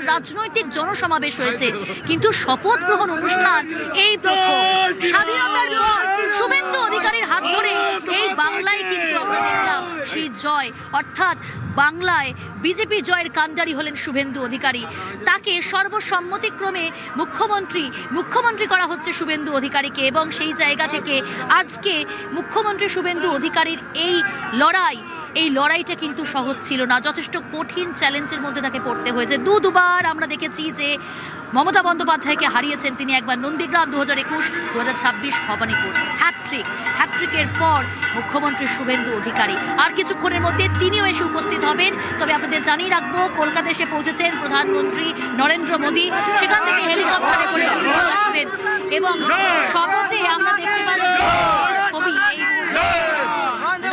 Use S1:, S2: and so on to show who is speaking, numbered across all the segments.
S1: রাজনৈতিক জনসমাবেশ হয়েছে, কিন্তু শপথ গ্রহণ অনুষ্ঠান এই প্রথম। স্বাধীনতার পর শুভেন্দু অধিকারীর হাত ধরে এই বাংলায় কিন্তু আমরা দেখলাম সেই জয়, অর্থাৎ বাংলায় বিজেপি জয়ের কাণ্ডারি হলেন শুভেন্দু অধিকারী। তাকে সর্বসম্মতিক্রমে মুখ্যমন্ত্রী করা হচ্ছে শুভেন্দু অধিকারীকে, এবং সেই জায়গা থেকে আজকে মুখ্যমন্ত্রী শুভেন্দু অধিকারীর এই লড়াইটা কিন্তু সহজ ছিল না, যথেষ্ট কঠিন চ্যালেঞ্জের মধ্যে তাকে পড়তে হয়েছে। দুবার আমরা দেখেছি যে মমতা বন্দ্যোপাধ্যায়কে হারিয়েছেন তিনি, একবার নন্দীগ্রাম 2021, 2026 ভবানীপুর। হ্যাট্রিকের পর মুখ্যমন্ত্রী শুভেন্দু অধিকারী আর কিছুক্ষণের মধ্যে তিনিও এসে উপস্থিত হবেন। তবে আপনাদের জানিয়ে রাখবো, কলকাতা এসে পৌঁছেছেন প্রধানমন্ত্রী নরেন্দ্র মোদী, সেখান থেকে হেলিকপ্টারে করে তিনি আসবেন এবং শপথে আমরা দেখতে পাচ্ছি ছবি, এই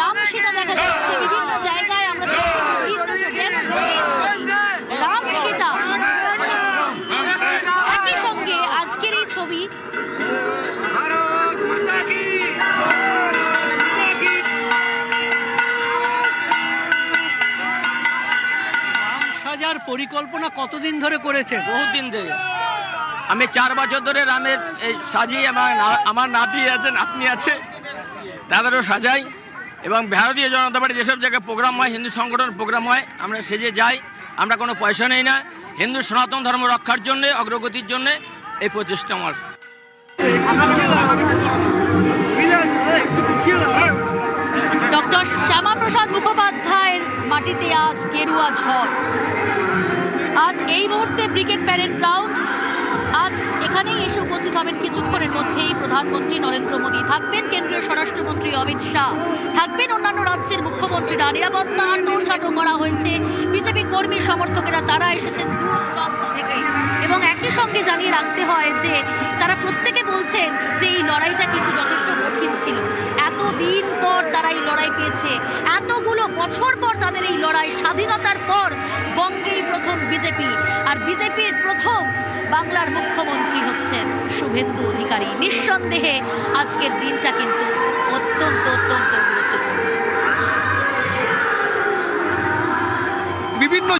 S1: রাম সীতা দেখা যাচ্ছে বিভিন্ন জায়গায়, আমরা দেখছি বিভিন্ন ছবি, রাম সীতা একই সঙ্গে আজকের এই ছবি।
S2: সাজার পরিকল্পনা কতদিন ধরে করেছেন?
S3: বহুত দিন থেকে। আমি 4 বছর ধরে রামের সাজি, আমার নাতি আছে, নাতনি আছে, তাদেরও সাজাই। এবং ভারতীয় জনতা পার্টি যেসব জায়গায় প্রোগ্রাম হয়, হিন্দু সংগঠন প্রোগ্রাম হয়, আমরা সেজে যাই। আমরা কোনো পয়সা নেই না, হিন্দু সনাতন ধর্ম রক্ষার জন্য, অগ্রগতির জন্য এই প্রচেষ্টা আমার।
S1: ডক্টর শ্যামাপ্রসাদ মুখোপাধ্যায়ের মাটিতে আজ গেরুয়া ঝড়। আজ এই মুহূর্তে ব্রিগেড প্যারেড গ্রাউন্ড, আজ এখানেই এসে উপস্থিত হবেন কিছুক্ষণের মধ্যেই প্রধানমন্ত্রী নরেন্দ্র মোদী, থাকবেন কেন্দ্রীয় স্বরাষ্ট্রমন্ত্রী অমিত শাহ, থাকবেন অন্যান্য রাজ্যের মুখ্যমন্ত্রীরা। নিরাপত্তা নৌসাটো করা হয়েছে, বিজেপি কর্মী সমর্থকেরা তারা এসেছেন দূর দূরান্ত থেকে। এবং একই সঙ্গে জানিয়ে রাখতে হয় যে তারা প্রত্যেকে বলছেন যে এই লড়াইটা কিন্তু যথেষ্ট কঠিন ছিল। এতদিন পর তারা এই লড়াই পেয়েছে, এতগুলো বছর পর তাদের এই লড়াই। স্বাধীনতার পর বঙ্গেই প্রথম বিজেপি, আর বিজেপির প্রথম বাংলার মুখ্যমন্ত্রী হচ্ছেন শুভেন্দু অধিকারী। নিঃসন্দেহে আজকের দিনটা কিন্তু অত্যন্ত গুরুত্বপূর্ণ।
S4: বিভিন্ন